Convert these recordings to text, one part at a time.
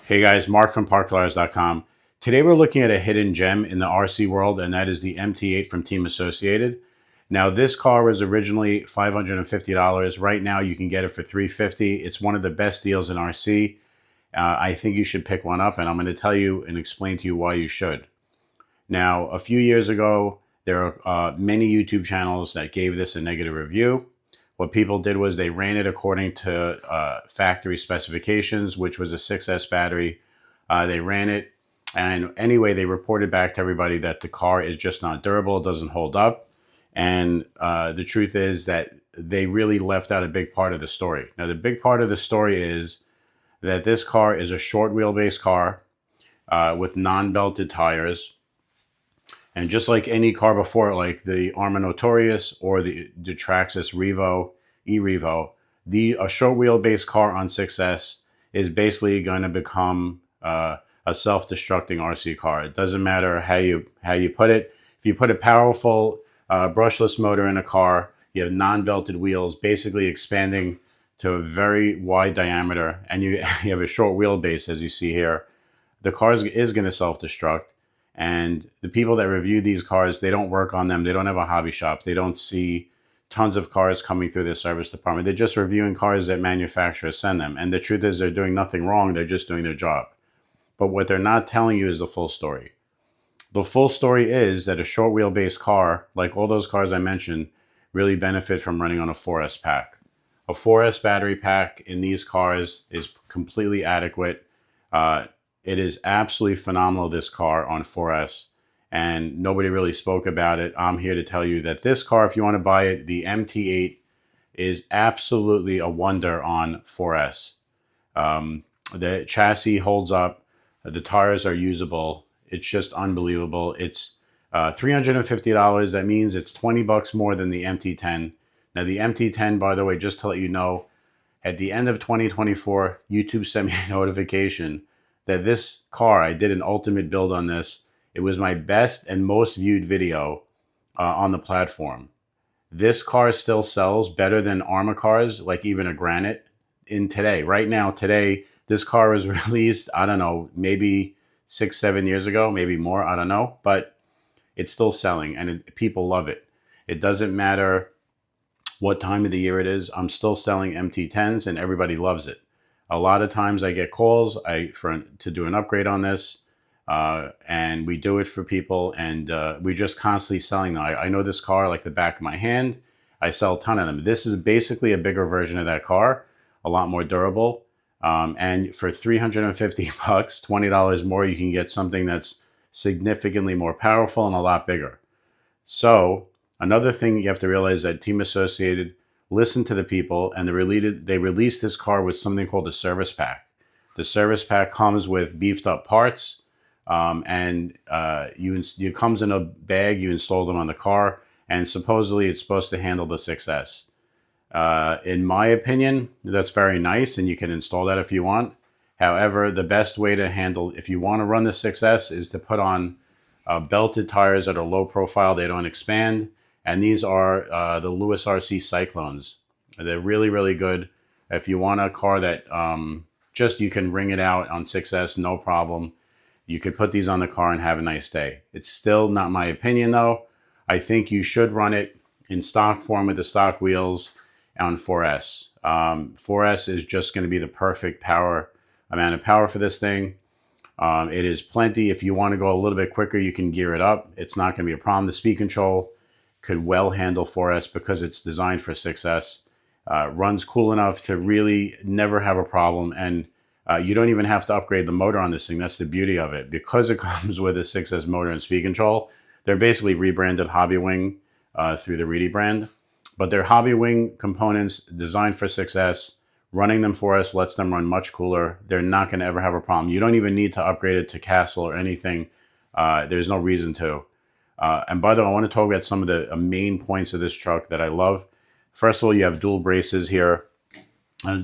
Hey guys, Mark from parkcars.com. Today we're looking at a hidden gem in the RC world, and that is the MT-8 from Team Associated. Now this car was originally $550. Right now you can get it for $350. It's one of the best deals in RC. I think you should pick one up, and I'm going to tell you and explain to you why you should. Now, a few years ago, there are many YouTube channels that gave this a negative review. What people did was they ran it according to factory specifications, which was a 6S battery. They ran it, and anyway, they reported back to everybody that the car is just not durable, it doesn't hold up. And the truth is that they really left out a big part of the story. Now, the big part of the story is that this car is a short wheelbase car with non-belted tires. And just like any car before, like the Arma Notorious or the Traxxas Revo, e-Revo, a short wheelbase car on 6S is basically going to become a self-destructing RC car. It doesn't matter how you put it. If you put a powerful brushless motor in a car, you have non-belted wheels, basically expanding to a very wide diameter, and you have a short wheelbase, as you see here, the car is going to self-destruct. And the people that review these cars, they don't work on them. They don't have a hobby shop. They don't see tons of cars coming through their service department. They're just reviewing cars that manufacturers send them. And the truth is they're doing nothing wrong. They're just doing their job. But what they're not telling you is the full story. The full story is that a short wheelbase car, like all those cars I mentioned, really benefit from running on a 4S pack. A 4S battery pack in these cars is completely adequate. It is absolutely phenomenal, this car on 4S, and nobody really spoke about it. I'm here to tell you that this car, if you want to buy it, the MT-8 is absolutely a wonder on 4S. The chassis holds up. The tires are usable. It's just unbelievable. It's $350. That means it's $20 more than the MT-10. Now, the MT-10, by the way, just to let you know, at the end of 2024, YouTube sent me a notification that this car, I did an ultimate build on this. It was my best and most viewed video on the platform. This car still sells better than Arma cars, like even a Granite in today. Right now, today, this car was released, I don't know, maybe 6-7 years ago, maybe more, I don't know. But it's still selling, and people love it. It doesn't matter what time of the year it is. I'm still selling MT-10s, and everybody loves it. A lot of times I get calls to do an upgrade on this, and we do it for people, and we just constantly selling them. I know this car like the back of my hand. I sell a ton of them. This is basically a bigger version of that car, a lot more durable, and for $350, $20 more, you can get something that's significantly more powerful and a lot bigger. So another thing you have to realize that Team Associated listened to the people, and they released this car with something called a service pack. The service pack comes with beefed up parts, and it comes in a bag. You install them on the car, and supposedly it's supposed to handle the 6S. In my opinion, that's very nice, and you can install that if you want. However, the best way to handle, if you want to run the 6S, is to put on belted tires that are low profile. They don't expand. And these are the Lewis RC Cyclones. They're really, really good. If you want a car that just you can ring it out on 6S, no problem. You could put these on the car and have a nice day. It's still not my opinion, though. I think you should run it in stock form with the stock wheels on 4S. 4S is just going to be the perfect amount of power for this thing. It is plenty. If you want to go a little bit quicker, you can gear it up. It's not going to be a problem. The speed control could well handle 4S because it's designed for 6S. Runs cool enough to really never have a problem, and you don't even have to upgrade the motor on this thing. That's the beauty of it. Because it comes with a 6S motor and speed control, they're basically rebranded Hobbywing through the Reedy brand. But they're Hobbywing components designed for 6S. Running them 4S lets them run much cooler. They're not going to ever have a problem. You don't even need to upgrade it to Castle or anything. There's no reason to. And by the way, I want to talk about some of the main points of this truck that I love. First of all, you have dual braces here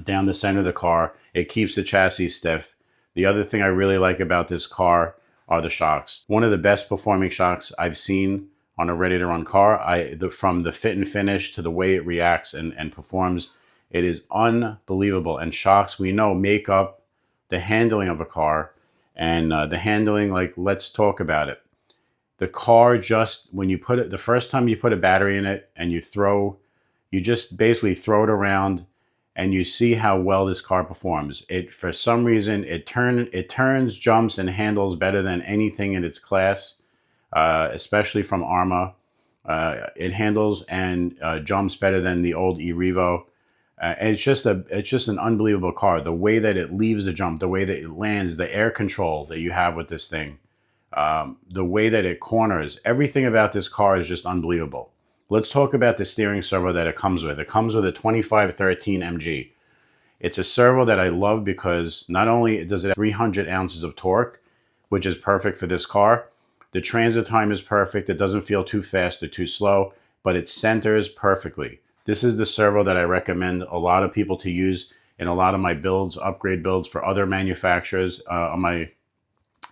down the center of the car. It keeps the chassis stiff. The other thing I really like about this car are the shocks. One of the best performing shocks I've seen on a ready-to-run car. From the fit and finish to the way it reacts and performs, it is unbelievable. And shocks, we know, make up the handling of a car. And the handling, like, let's talk about it. The car, just when you put it, the first time you put a battery in it and you just basically throw it around and you see how well this car performs. It, for some reason, it turns, jumps, and handles better than anything in its class, especially from Arma. It handles and jumps better than the old e-Revo. And it's just an unbelievable car. The way that it leaves the jump, the way that it lands, the air control that you have with this thing, the way that it corners, everything about this car is just unbelievable. Let's talk about the steering servo that it comes with. It comes with a 2513 MG. It's a servo that I love because not only does it have 300 ounces of torque, which is perfect for this car, the transit time is perfect. It doesn't feel too fast or too slow, but it centers perfectly. This is the servo that I recommend a lot of people to use in a lot of my builds, upgrade builds for other manufacturers on my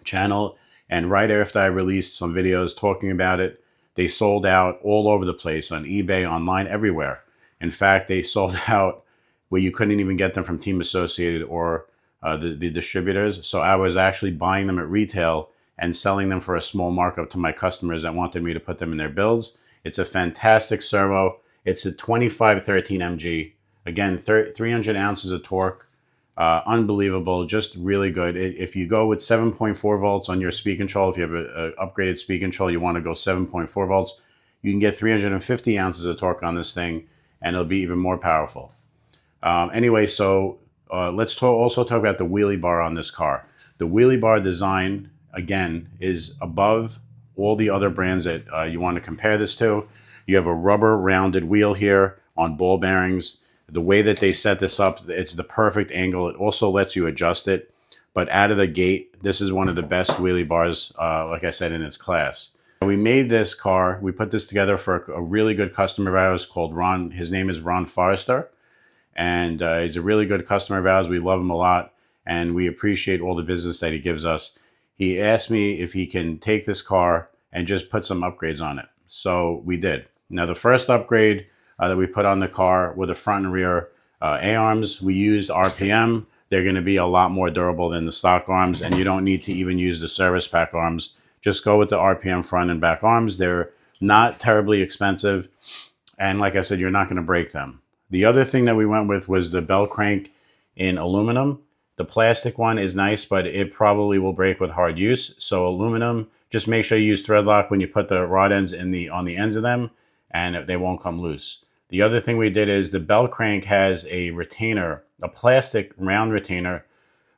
channel. And right after I released some videos talking about it, they sold out all over the place on eBay, online, everywhere. In fact, they sold out where you couldn't even get them from Team Associated or the distributors. So I was actually buying them at retail and selling them for a small markup to my customers that wanted me to put them in their builds. It's a fantastic servo. It's a 2513 MG. Again, 300 ounces of torque. Unbelievable, just really good. If you go with 7.4 volts on your speed control, if you have an upgraded speed control, you want to go 7.4 volts, you can get 350 ounces of torque on this thing, and it'll be even more powerful. Anyway, so let's also talk about the wheelie bar on this car. The wheelie bar design, again, is above all the other brands that you want to compare this to. You have a rubber rounded wheel here on ball bearings. The way that they set this up, it's the perfect angle. It also lets you adjust it. But out of the gate, this is one of the best wheelie bars, like I said, in its class. We made this car, we put this together for a really good customer of ours called Ron. His name is Ron Forrester. And he's a really good customer of ours. We love him a lot. And we appreciate all the business that he gives us. He asked me if he can take this car and just put some upgrades on it. So we did. Now, the first upgrade that we put on the car were the front and rear A-arms. We used RPM. They're going to be a lot more durable than the stock arms, and you don't need to even use the service pack arms. Just go with the RPM front and back arms. They're not terribly expensive, and like I said, you're not going to break them. The other thing that we went with was the bell crank in aluminum. The plastic one is nice, but it probably will break with hard use. So aluminum, just make sure you use thread lock when you put the rod ends on the ends of them, and they won't come loose. The other thing we did is the bell crank has a retainer, a plastic round retainer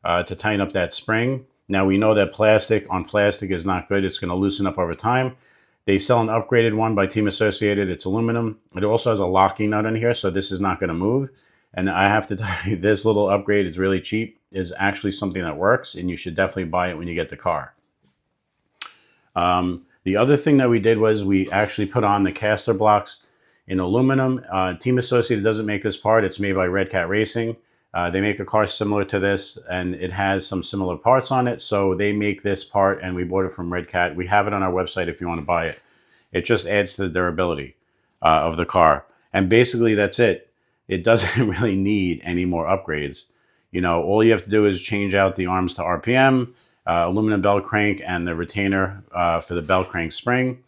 to tighten up that spring. Now we know that plastic on plastic is not good. It's going to loosen up over time. They sell an upgraded one by Team Associated. It's aluminum. It also has a locking nut in here, so this is not going to move. And I have to tell you, this little upgrade is really cheap. Is actually something that works, and you should definitely buy it when you get the car. The other thing that we did was we actually put on the caster blocks in aluminum. Team Associated doesn't make this part. It's made by Red Cat Racing. They make a car similar to this, and it has some similar parts on it. So they make this part, and we bought it from Red Cat. We have it on our website if you want to buy it. It just adds to the durability of the car. And basically, that's it. It doesn't really need any more upgrades. You know, all you have to do is change out the arms to RPM, aluminum bell crank, and the retainer for the bell crank spring,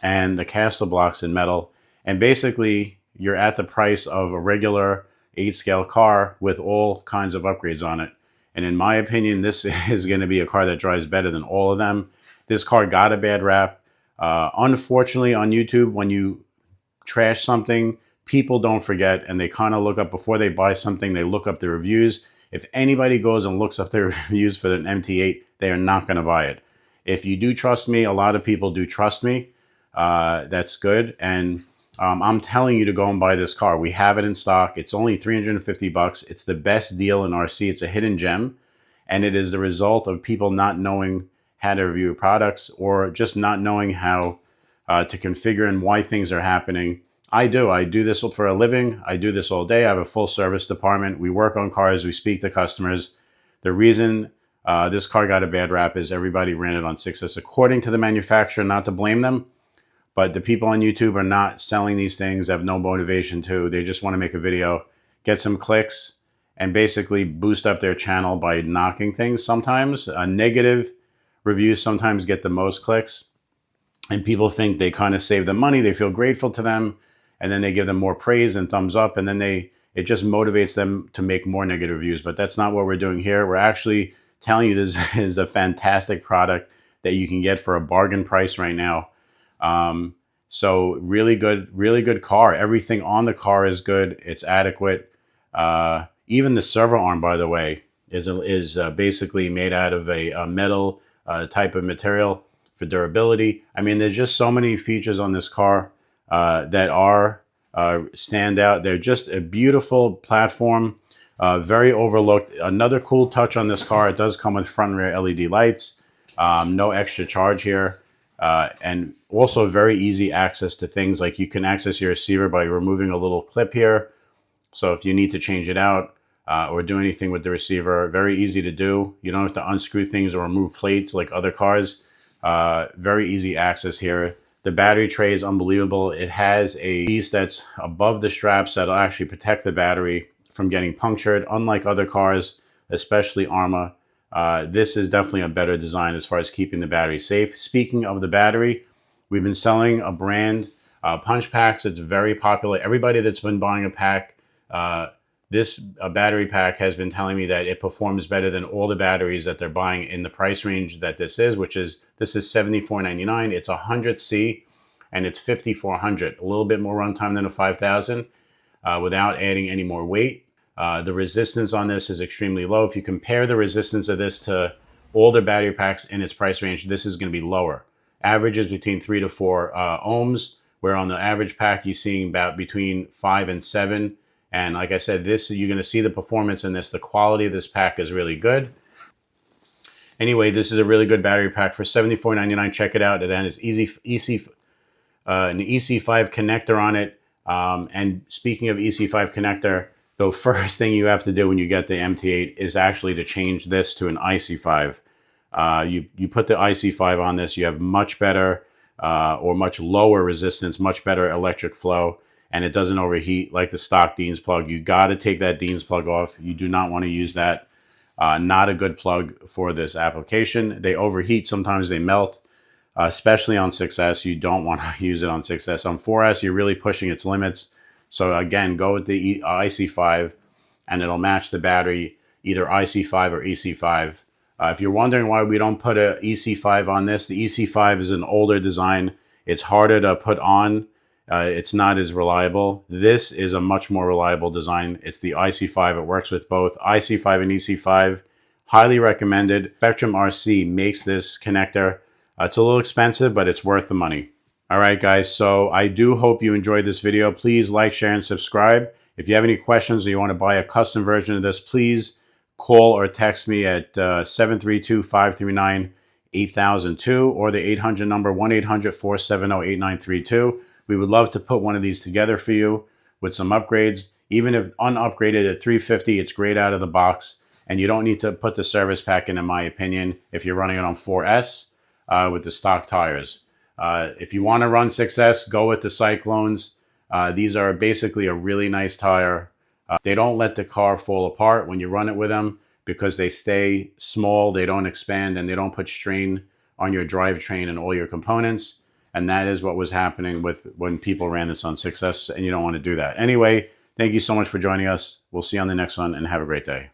and the caster blocks in metal. And basically, you're at the price of a regular 8-scale car with all kinds of upgrades on it. And in my opinion, this is going to be a car that drives better than all of them. This car got a bad rap. Unfortunately, on YouTube, when you trash something, people don't forget, and they kind of look up, before they buy something, they look up the reviews. If anybody goes and looks up their reviews for an MT-8, they are not going to buy it. If you do trust me, a lot of people do trust me. That's good. And I'm telling you to go and buy this car. We have it in stock. It's only $350. It's the best deal in RC. It's a hidden gem. And it is the result of people not knowing how to review products, or just not knowing how to configure and why things are happening. I do this for a living. I do this all day. I have a full service department. We work on cars. We speak to customers. The reason this car got a bad rap is everybody ran it on 6S according to the manufacturer, not to blame them. But the people on YouTube are not selling these things, have no motivation to. They just want to make a video, get some clicks, and basically boost up their channel by knocking things. Sometimes negative reviews sometimes get the most clicks, and people think they kind of save them money. They feel grateful to them, and then they give them more praise and thumbs up, and then it just motivates them to make more negative reviews. But that's not what we're doing here. We're actually telling you this is a fantastic product that you can get for a bargain price right now. So really good car. Everything on the car is good. It's adequate. Even the servo arm, by the way, is basically made out of a metal type of material for durability. I mean, there's just so many features on this car that are stand out. They're just a beautiful platform, very overlooked. Another cool touch on this car, it does come with front and rear LED lights. No extra charge here. And also very easy access to things like you can access your receiver by removing a little clip here. So if you need to change it out or do anything with the receiver, very easy to do. You don't have to unscrew things or remove plates like other cars. Very easy access here. The battery tray is unbelievable. It has a piece that's above the straps that'll actually protect the battery from getting punctured. Unlike other cars, especially Arma, this is definitely a better design as far as keeping the battery safe. Speaking of the battery, we've been selling a brand, punch packs. It's very popular. Everybody that's been buying a pack, this battery pack has been telling me that it performs better than all the batteries that they're buying in the price range that this is, this is $74.99. It's 100C and it's 5400. A little bit more runtime than a 5000 without adding any more weight. The resistance on this is extremely low. If you compare the resistance of this to older battery packs in its price range, this is going to be lower. Average is between 3 to 4 ohms, where on the average pack you're seeing about between 5 and 7. And like I said, you're going to see the performance in this. The quality of this pack is really good. Anyway, this is a really good battery pack for $74.99. Check it out. It has an EC5 connector on it. And speaking of EC5 connector, the first thing you have to do when you get the MT-8 is actually to change this to an IC5. You put the IC5 on this, you have much better or much lower resistance, much better electric flow, and it doesn't overheat like the stock Dean's plug. You got to take that Dean's plug off. You do not want to use that. Not a good plug for this application. They overheat. Sometimes they melt, especially on 6S. You don't want to use it on 6S. On 4S, you're really pushing its limits. So again, go with the IC5 and it'll match the battery, either IC5 or EC5. If you're wondering why we don't put a EC5 on this, the EC5 is an older design. It's harder to put on. It's not as reliable. This is a much more reliable design. It's the IC5. It works with both IC5 and EC5. Highly recommended. Spectrum RC makes this connector. It's a little expensive, but it's worth the money. All right, guys. So I do hope you enjoyed this video. Please like, share, and subscribe. If you have any questions or you want to buy a custom version of this, please call or text me at 732-539-8002 or the 800 number 1-800-470-8932. We would love to put one of these together for you with some upgrades. Even if unupgraded at $350, it's great out of the box. And you don't need to put the service pack in my opinion, if you're running it on 4S with the stock tires. If you want to run 6S, go with the Cyclones. These are basically a really nice tire. They don't let the car fall apart when you run it with them because they stay small, they don't expand, and they don't put strain on your drivetrain and all your components. And that is what was happening when people ran this on 6S, and you don't want to do that. Anyway, thank you so much for joining us. We'll see you on the next one, and have a great day.